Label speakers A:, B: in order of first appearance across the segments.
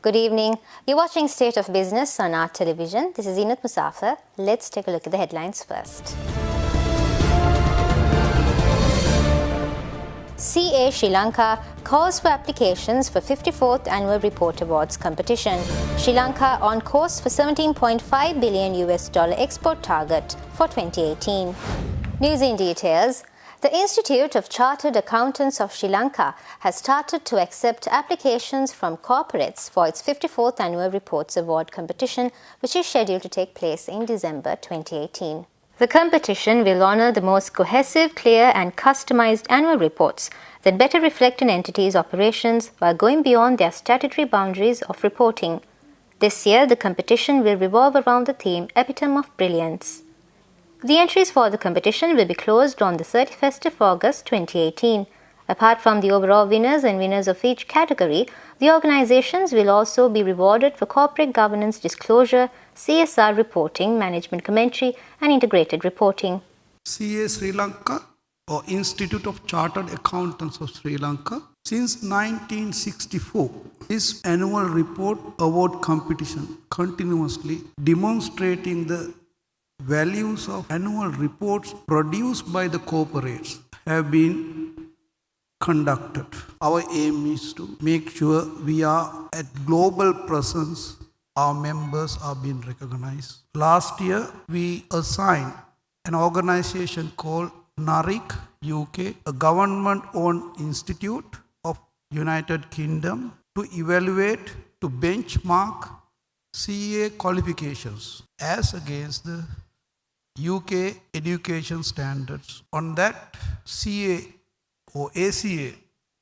A: Good evening. You're watching State of Business on our television. This is Zinat Musafir. Let's take a look at the headlines first. CA Sri Lanka calls for applications for 54th Annual Report Awards competition. Sri Lanka on course for $17.5 billion export target for 2018. News in details. The Institute of Chartered Accountants of Sri Lanka has started to accept applications from corporates for its 54th Annual Reports Award competition, which is scheduled to take place in December 2018. The competition will honour the most cohesive, clear and customised annual reports that better reflect an entity's operations while going beyond their statutory boundaries of reporting. This year, the competition will revolve around the theme Epitome of Brilliance. The entries for the competition will be closed on the 31st of August 2018. Apart from the overall winners and winners of each category, the organizations will also be rewarded for corporate governance disclosure, CSR reporting, management commentary, and integrated reporting.
B: CA Sri Lanka, or Institute of Chartered Accountants of Sri Lanka, since 1964, this annual report award competition continuously demonstrating the values of annual reports produced by the corporates have been conducted. Our aim is to make sure we are at global presence, our members are being recognized. Last year, we assigned an organization called NARIC UK, a government-owned institute of United Kingdom, to evaluate, to benchmark CA qualifications as against the UK education standards. On that, CA or ACA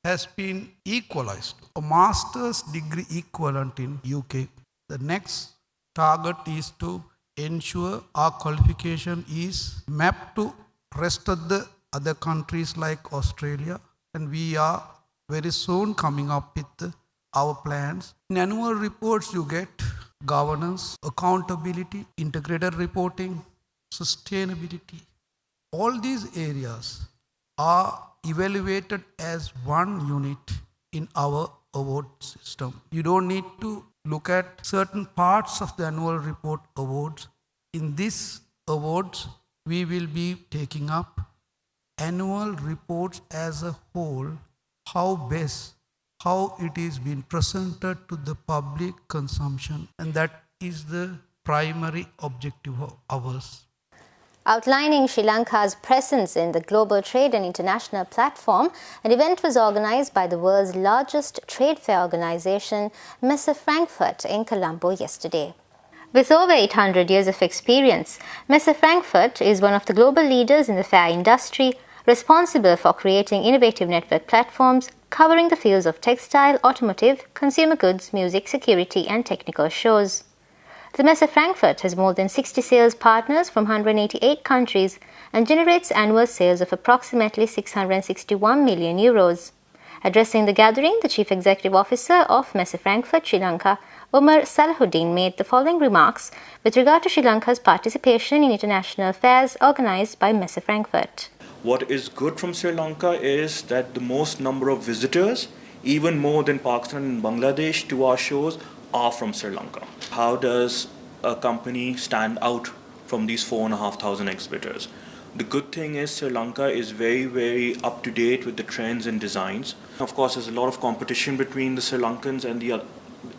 B: has been equalized, a master's degree equivalent in UK. The next target is to ensure our qualification is mapped to rest of the other countries like Australia, and we are very soon coming up with our plans. In annual reports, you get governance, accountability, integrated reporting, sustainability. All these areas are evaluated as one unit in our award system. You don't need to look at certain parts of the annual report awards. In these awards, we will be taking up annual reports as a whole, how it is being presented to the public consumption, and that is the primary objective of ours.
A: Outlining Sri Lanka's presence in the global trade and international platform, an event was organized by the world's largest trade fair organization, Messe Frankfurt, in Colombo yesterday. With over 800 years of experience, Messe Frankfurt is one of the global leaders in the fair industry, responsible for creating innovative network platforms covering the fields of textile, automotive, consumer goods, music, security, and technical shows. The Messe Frankfurt has more than 60 sales partners from 188 countries and generates annual sales of approximately 661 million euros. Addressing the gathering, the Chief Executive Officer of Messe Frankfurt, Sri Lanka, Omar Salahuddin, made the following remarks with regard to Sri Lanka's participation in international fairs organized by Messe Frankfurt.
C: What is good from Sri Lanka is that the most number of visitors, even more than Pakistan and Bangladesh, to our shows are from Sri Lanka. How does a company stand out from these 4,500 exhibitors? The good thing is Sri Lanka is very, very up to date with the trends and designs. Of course, there's a lot of competition between the Sri Lankans and the,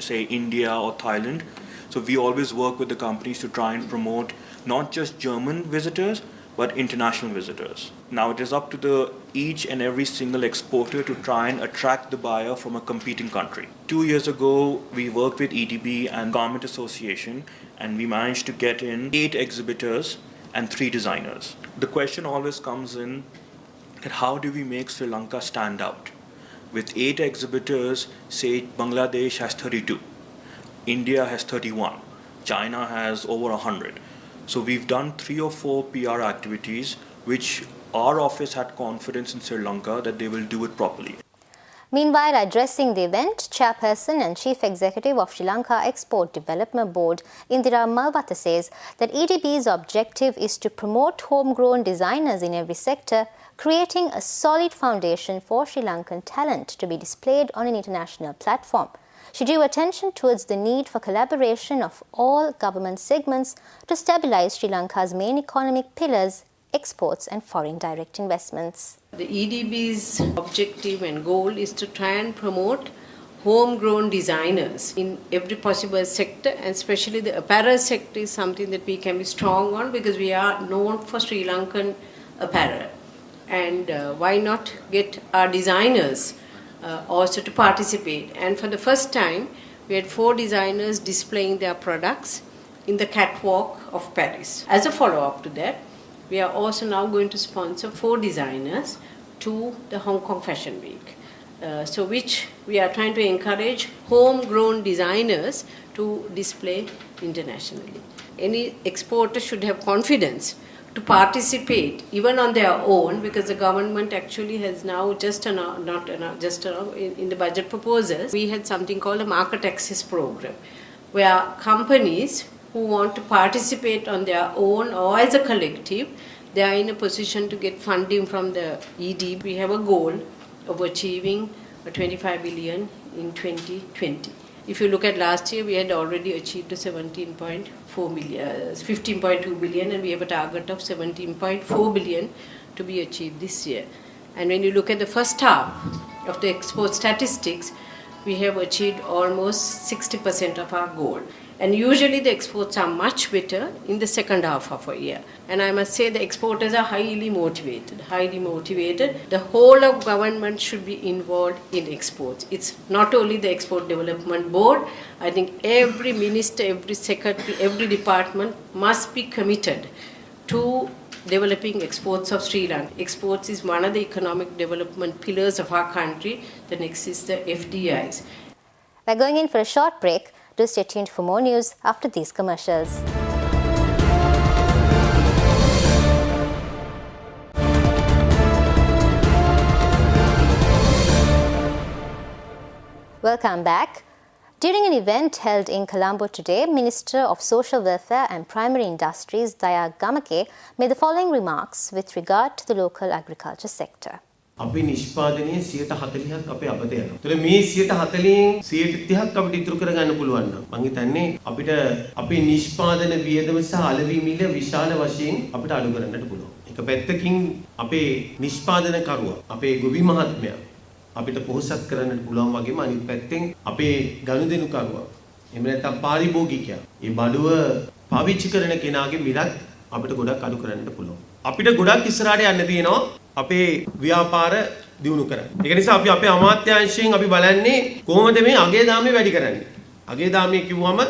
C: say, India or Thailand. So we always work with the companies to try and promote not just German visitors, but international visitors. Now it is up to each and every single exporter to try and attract the buyer from a competing country. 2 years ago, we worked with EDB and Garment Association, and we managed to get in 8 exhibitors and 3 designers. The question always comes in that how do we make Sri Lanka stand out? With 8 exhibitors, say Bangladesh has 32, India has 31, China has over 100. So we've done 3 or 4 PR activities which our office had confidence in Sri Lanka that they will do it properly.
A: Meanwhile, addressing the event, Chairperson and Chief Executive of Sri Lanka Export Development Board, Indira Malwatha, says that EDB's objective is to promote homegrown designers in every sector, creating a solid foundation for Sri Lankan talent to be displayed on an international platform. She drew attention towards the need for collaboration of all government segments to stabilize Sri Lanka's main economic pillars, exports and foreign direct investments.
D: The EDB's objective and goal is to try and promote homegrown designers in every possible sector, and especially the apparel sector is something that we can be strong on because we are known for Sri Lankan apparel. And why not get our designers also to participate? And for the first time, we had 4 designers displaying their products in the catwalk of Paris. As a follow-up to that, we are also now going to sponsor 4 designers to the Hong Kong Fashion Week. So which we are trying to encourage homegrown designers to display internationally. Any exporter should have confidence to participate even on their own, because the government actually has now just in the budget proposals, we had something called a market access program, where companies who want to participate on their own or as a collective, they are in a position to get funding from the ED. We have a goal of achieving 25 billion in 2020. If you look at last year, we had already achieved a 15.2 billion, and we have a target of 17.4 billion to be achieved this year. And when you look at the first half of the export statistics, we have achieved almost 60% of our goal. And usually the exports are much better in the second half of a year. And I must say the exporters are highly motivated. The whole of government should be involved in exports. It's not only the Export Development Board. I think every minister, every secretary, every department must be committed to developing exports of Sri Lanka. Exports is one of the economic development pillars of our country. The next is the FDIs.
A: We're going in for a short break. Do stay tuned for more news after these commercials. Welcome back. During an event held in Colombo today, Minister of Social Welfare and Primary Industries Daya Gamake made the following remarks with regard to the local agriculture sector.
E: අපි නිෂ්පාදනයේ 140ක් අපේ අපත යනවා. ඒතර මේ 140න් 130ක් අපිට ඉතුරු කරගන්න පුළුවන් නම් මම හිතන්නේ අපිට අපේ නිෂ්පාදන වියදම සහ අලෙවි මිල විශාල වශයෙන් අපිට අඩු කරන්නට පුළුවන්. එක පැත්තකින් අපේ නිෂ්පාදනකරුවා අපේ ගොවි මහත්මයා අපිට පොහොසත් කරන්නට පුළුවන් වගේම අනිත් පැත්තෙන් අපේ ගනුදෙනුකරුවා එහෙම නැත්නම් පාරිභෝගිකයා මේ බඩුව පාවිච්චි කරන කෙනාගේ මිලත් අපිට ගොඩක් අඩු කරන්නට පුළුවන්. අපිට ගොඩක් ඉස්සරහට යන්න තියෙනවා අපේ ව්‍යාපාර දියුණු කරන්න. ඒක නිසා අපි අපේ අමාත්‍යාංශයෙන් අපි බලන්නේ කොහොමද මේ අගේ දාමේ වැඩි කරන්නේ. අගේ දාමේ කිව්වම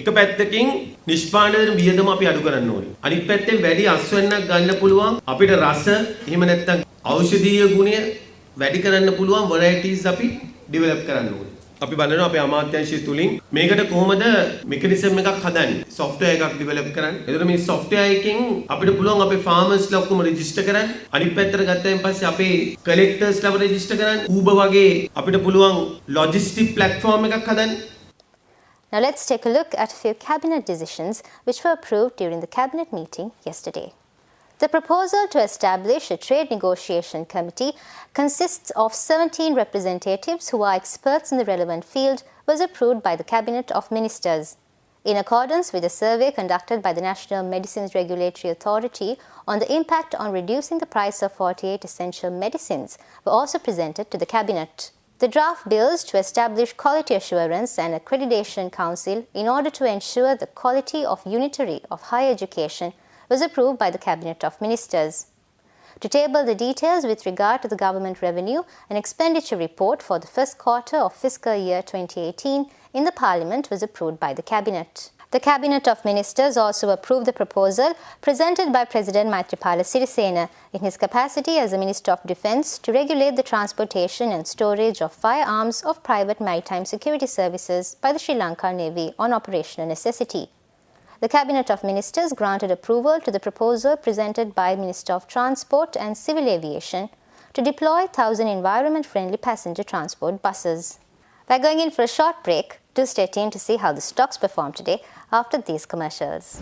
E: එක පැත්තකින් නිෂ්පාදන වියදම අපි අඩු කරන්න ඕනේ. අනිත් පැත්තෙන් වැඩි අස්වැන්නක් ගන්න පුළුවන් අපිට රස එහෙම නැත්නම් ඖෂධීය ගුණය වැඩි කරන්න පුළුවන් varieties අපි develop කරන්න ඕනේ. අපි බලනවා අපේ අමාත්‍යාංශය තුලින් මේකට කොහොමද මෙකනිසම් එකක් හදන්නේ software එකක් develop කරන්න. එතකොට මේ software එකෙන් අපිට පුළුවන් අපේ farmers ලා ඔක්කොම register කරන්න. අනිත් පැත්තට ගත්තාන් පස්සේ අපේ collectors ලා register කරන්න. Uber වගේ අපිට පුළුවන් logistic platform එකක් හදන්න.
A: Now let's take a look at a few cabinet decisions which were approved during the cabinet meeting yesterday. The proposal to establish a trade negotiation committee consists of 17 representatives who are experts in the relevant field was approved by the Cabinet of Ministers. In accordance with a survey conducted by the National Medicines Regulatory Authority on the impact on reducing the price of 48 essential medicines were also presented to the Cabinet. The draft bills to establish Quality Assurance and Accreditation Council in order to ensure the quality of unitary of higher education was approved by the Cabinet of Ministers. To table the details with regard to the government revenue and expenditure report for the first quarter of fiscal year 2018 in the Parliament was approved by the Cabinet. The Cabinet of Ministers also approved the proposal presented by President Maithripala Sirisena in his capacity as the Minister of Defence to regulate the transportation and storage of firearms of private maritime security services by the Sri Lanka Navy on operational necessity. The Cabinet of Ministers granted approval to the proposal presented by Minister of Transport and Civil Aviation to deploy 1,000 environment-friendly passenger transport buses. We're going in for a short break. Do stay tuned to see how the stocks perform today after these commercials.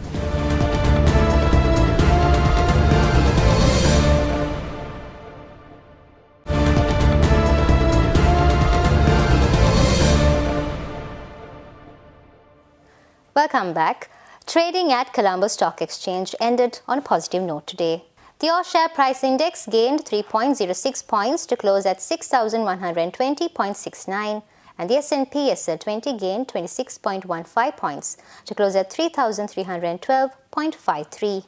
A: Welcome back. Trading at Colombo Stock Exchange ended on a positive note today. The All Share Price Index gained 3.06 points to close at 6,120.69, and the S&P SL20 gained 26.15 points to close at 3,312.53.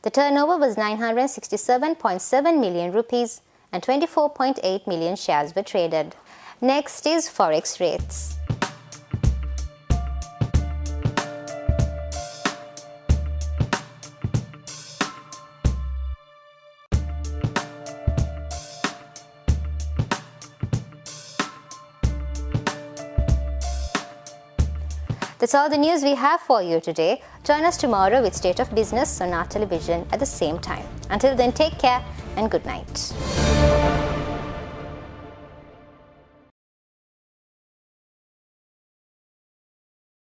A: The turnover was 967.7 million rupees and 24.8 million shares were traded. Next is Forex rates. That's all the news we have for you today. Join us tomorrow with State of Business on our television at the same time. Until then, take care and good night.